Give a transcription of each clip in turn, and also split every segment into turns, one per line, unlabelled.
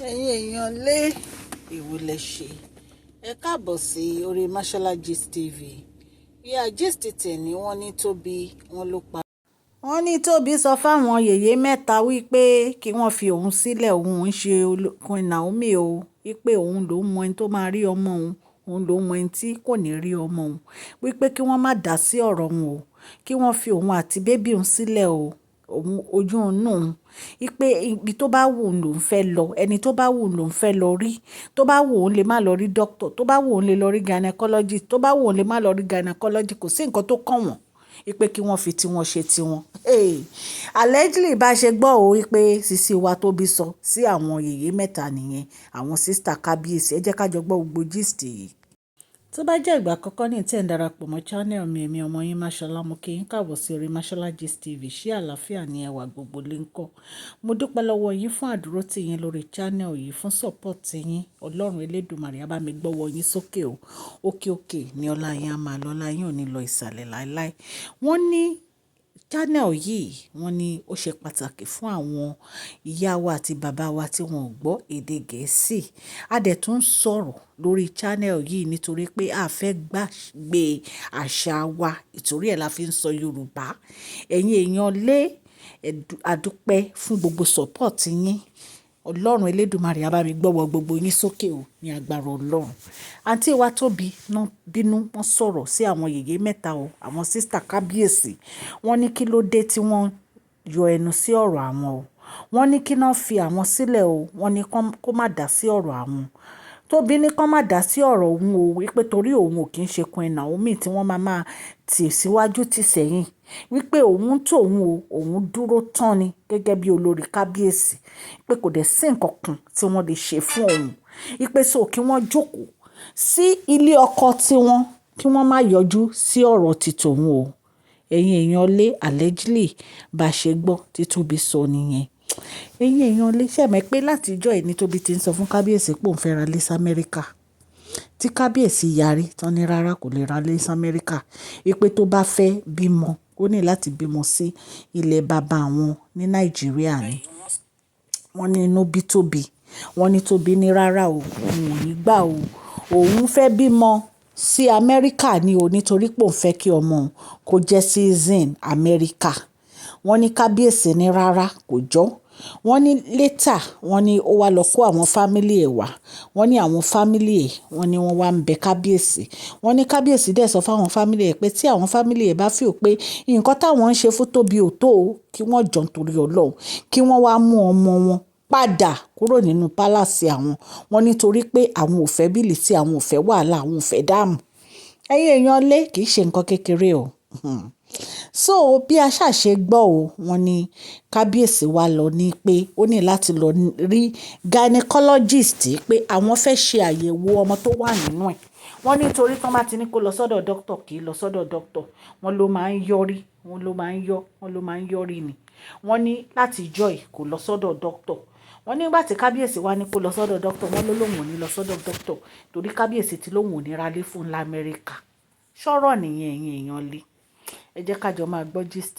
ẹ̀yin èèyàn lé èwo lẹ ṣe ẹ káàbọ̀ sí orí Mashola Gist TV. ìyá gist tẹ̀ni wọ́n ní Tobi wọ́n ló pa. wọ́n ní Tobi sọ fáwọn yèyé mẹ́ta wípé kí wọ́n fi òun sílẹ̀, òun ń ṣe Queen Naomi o, wípé òun ló mọ ẹni tó máa rí ọmọ òun, òun ló mọ ẹni tí kò ní rí ọmọ òun, wípé kí wọ́n má dá sí ọ̀rọ̀ òun o, kí wọ́n fi òun àti bébí òun sílẹ̀ o, òun ojú òun náà ipe ibi tó bá wù ú lòún fẹ́ lọ, ẹni tó bá wù ú lòún fẹ́ lọ rí, tó bá wù ú lè má lọ rí doctor, tó bá wù ú lè lọ rí gynecologist, tó bá wù ú lè má lọ rí gynecologist, kò sí nǹkan tó kàn wọ́n ipe kí wọ́n fi tiwọn ṣe tiwọn. Allegedly bá ṣe gbọ́ o wípé sisi wa Tobi sọ sí àwọn yèyé mẹ́ta nìyẹn, àwọn sísítà kábíyèsí. Ẹ jẹ́ ká jọ gbọ́ gbogbo gist yìí. Tó bá jẹ́ ìgbà àkọ́kọ́ ní tí ẹ̀ ń darapọ̀ mọ́ channel mi, èmi ọmọ yín Mashola, mo kí yín káàbọ̀ sí orí Mashola Gist TV. Ṣé àlàáfíà ni ẹwà gbogbo lè ń kọ́? Mo dúpẹ́ lọ́wọ́ yín fún àdúró tì yín lórí channel yìí, fún support yín. Ọlọ́run Elédùmarè á bá mi gbọ́wọ́ yín sókè o. Òkè òkè ni ọlá yín á máa lọ, ọlá yín ò ní lọ ìsàlẹ̀ láéláé. Wọ́n ní channel yìí, wọ́n ní ó ṣe pàtàkì fún àwọn ìyá wa àti bàbá wa tí wọn ò gbọ́ èdè Gẹ̀ẹ́sì. A dẹ̀ tún sọ̀rọ̀ lórí channel yìí nítorí pé a fẹ́ gbàgbé àṣà wa, ìtorí ẹ̀ la fi ń sọ Yorùbá. Ẹ̀yin èèyàn lé àdúpẹ́ fún gbogbo support yín. Ọlọ́run Elédùmarè á bá mi gbọ́wọ́ gbogbo yín sókè o, ní agbára Ọlọ́run. Àǹtí wa Tobi náà bínú, wọ́n sọ̀rọ̀ sí àwọn yèyé mẹ́ta o, àwọn sísítà kábíyèsí. Wọ́n ní kí ló dé tí wọ́n yọ ẹnu sí ọ̀rọ̀ àwọn o. Wọ́n ní kí náà fi àwọn sílẹ̀ o, wọ́n ní kó má dá sí ọ̀rọ̀ àwọn. Tobi ní kó má dá sí ọ̀rọ̀ òun o, wípé torí òun ò kí ń ṣe Queen Naomi tí wọ́n máa tì síwájú tì sẹ́yìn, wípé òun tóun o, òun dúró tán ni gẹ́gẹ́ bí olórí kábíyèsí, pé kò dẹ̀ sí nǹkan kan tí wọ́n lè ṣe fún òun, wípé so kí wọ́n jókòó sí ilé ọkọ tiwọn, kí wọ́n má yọjú sí ọ̀rọ̀ ti tòun o. Ẹ̀yin èèyàn lé allegedly bá ṣe gbọ́ tí Tobi sọ nìyẹn. Ẹ̀yin èèyàn lé ṣẹ̀mẹ́ pé látijọ́ ẹ̀ ní Tobi ti ń sọ fún kábíyèsí pé òun fẹ́ ra lé sí Amẹ́ríkà, tí kábíyèsí yarí tán ní rárá kò lè ra lé sí Amẹ́ríkà, wípé tó bá fẹ́ bímọ ó ní láti bímọ sí ilẹ̀ bàbá àwọn ní Nàìjíríà ni. Wọ́n ní inú bí Tobi, wọ́n ní Tobi ní rárá o, òun ò ní gbà o, òun fẹ́ bímọ sí Amẹ́ríkà ni o, nítorí pé òun fẹ́ kí ọmọ òun kó jẹ́ citizen Amẹ́ríkà. Wọ́n ní kábíyèsí ní rárá kò jọ́. Wọ́n ní later wọ́n ní ó wá lọ kó àwọn fámílì ẹ̀ wá. Wọ́n ní àwọn fámílì ẹ̀, wọ́n ní wọ́n wá ń bẹ kábíyèsí. Wọ́n ní kábíyèsí dẹ̀ sọ fáwọn fámílì ẹ̀ pé tí àwọn fámílì ẹ̀ bá feel pé nǹkan táwọn ń ṣe fún Tobi ò tó o, kí wọ́n jọ̀ nítorí Ọlọ́run, kí wọ́n wá mú ọmọ wọn padà kúrò nínú pálásì àwọn. Wọ́n nítorí pé àwọn ò fẹ́ bílì tí àwọn ò fẹ́ wàhálà, àwọn ò fẹ́ dààmú. Ẹ̀yin èèyàn lé kì í ṣe nǹkan kékeré o. So bí a ṣàṣe gbọ́ o, wọ́n ní kábíyèsí wa lọ ní pé ó ní láti lọ rí gynecologist, pé àwọn fẹ́ ṣe àyẹ̀wò ọmọ tó wà nínú ẹ̀. Wọ́n ní torí tán bá ti ní kó lọ sọ́dọ̀ doctor, kì í lọ sọ́dọ̀ doctor, wọ́n ló máa ń yọrí, wọ́n ló máa ń yọrí ni. Wọ́n ní láti joy kó lọ sọ́dọ̀ doctor. Wọ́n ní nígbà tí kábíyèsí wa ní kó lọ sọ́dọ̀ doctor, wọ́n ló lóun ò ní lọ sọ́dọ̀ doctor torí kábíyèsí ti lóun ò ní ra lé fún l'Amẹ́ríkà. Ṣọ́rọ̀ nìyẹn ẹ̀yin èèyàn lé. Ẹ jẹ́ ká jọ máa gbọ́ gist.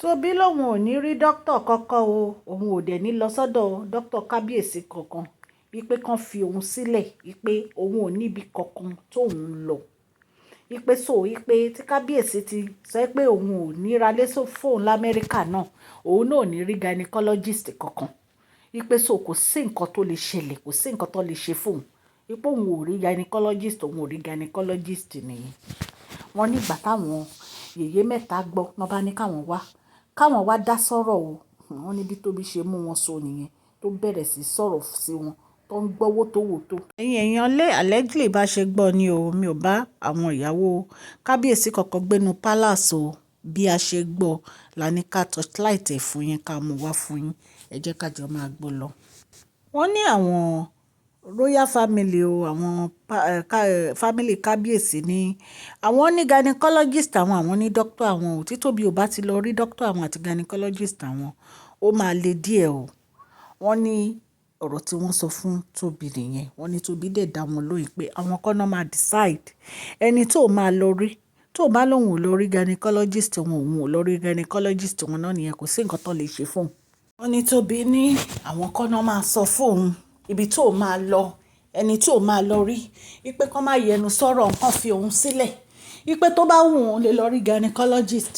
Tobi lóun ò ní rí doctor kankan o, òun ò dẹ̀ ní lọ sọ́dọ̀ doctor kábíyèsí kankan, wípé kán fi òun sílẹ̀, wípé òun ò níbi kankan tóun lọ. Wípé wípé tí kábíyèsí ti sọ pé òun ò ní ra lé fóun l'Amẹ́ríkà náà, òun náà ò ní rí gynecologist kankan. Wípé kò sí nǹkan tó lè ṣẹlẹ̀, kò sí nǹkan tó lè ṣe fóun. Wípé òun ò rí gynecologist, òun ò rí gynecologist nìyẹn. Wọ́n ní ìgbà táwọn yèyé mẹ́ta gbọ́ náà bá ní káwọn wá dá sọ́rọ̀ o. Wọ́n ní bí Tobi ṣe mú wọn so nìyẹn, tó bẹ̀rẹ̀ sí sọ̀rọ̀ sí wọn, tó ń gbọ́ wótòwótò. Ẹ̀yin èèyàn lé allegedly bá ṣe gbọ́ ni o, mi ò bá àwọn ìyàwó kábíyèsí kankan gbénu palace o. Bí a ṣe gbọ́ la ní ká torchlight ẹ̀ fún yín, ká mú wá fún yín. Ẹ jẹ́ ká jọ máa gbọ́ lọ. Wọ́n ní àwọn royal family o, àwọn family kábíyèsí ní àwọn ní gynecologist àwọn ní doctor àwọn o. Tí Tobi ò bá ti lọ rí doctor àwọn àti gynecologist àwọn, ó máa le díẹ̀ o. Wọ́n ní ọ̀rọ̀ tí wọ́n sọ fún Tobi nìyẹn. Wọ́n ní Tobi dẹ̀ dá wọn lóhùn pé àwọn kan náà máa decide ẹni tó máa lọ rí. Tó bá lóun ò lọ rí gynecologist wọn, òun ò lọ rí gynecologist wọn náà nìyẹn, kò sí nǹkan tó lè ṣe fún un. Wọ́n ní Tobi ní àwọn kan náà máa sọ fóun ibi tó máa lọ, ẹni tí ò máa lọ rí, wípé kán má yẹnu sọ̀rọ̀ nǹkan fi òun sílẹ̀, wípé tó bá wù òun lè lọ rí gynecologist,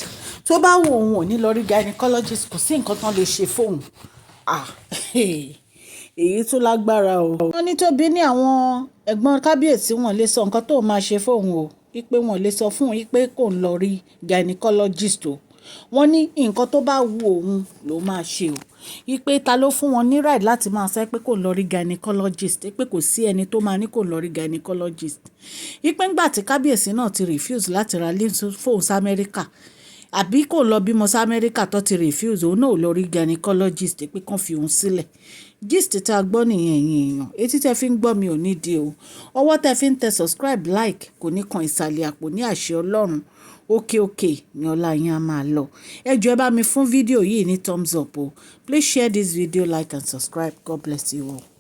tó bá wù òun ò ní lọ rí gynecologist, kò sí nǹkan tán lè ṣe fóun. Èyí tún lágbára o. wọ́n ní Tóbi ní àwọn ẹ̀gbọ́n kábíyèsí wọn lè sọ nǹkan tó máa ṣe fóun o, wípé wọn lè sọ fún un wípé kò ń lọ rí gynecologist o. wọ́n ní nǹkan tó bá wù òun ló máa ṣe o, wípé ta ló fún wọn ní right láti máa sọ pé kò ń lọ rí gynecologist, pé kò sí ẹni tó máa ní kò ń lọ rí gynecologist. wípé ńgbà tí kábíyèsí náà ti refuse láti ra fóun sí Amẹ́ríkà, àbí kò lọ bímọ sí Amẹ́ríkà tó ti refuse, òun náà ò lọ rí gynecologist, pé kán fi òun sílẹ̀. Gist tá a gbọ́ nìyẹn ẹ̀yin èèyàn, etí tẹ́ fi ń gbọ́ mi ò ní di o, ọwọ́ tẹ́ fi ń tẹ subscribe like kò ní kan ìsàlẹ̀ àpò ní àṣẹ Ọlọ́run. Òkè ni ọlá yín á máa lọ. ẹ jọ̀ọ́ ẹ bá mi fún fídíò yìí ní thumbs up o. Please share this video, like and subscribe. God bless you all.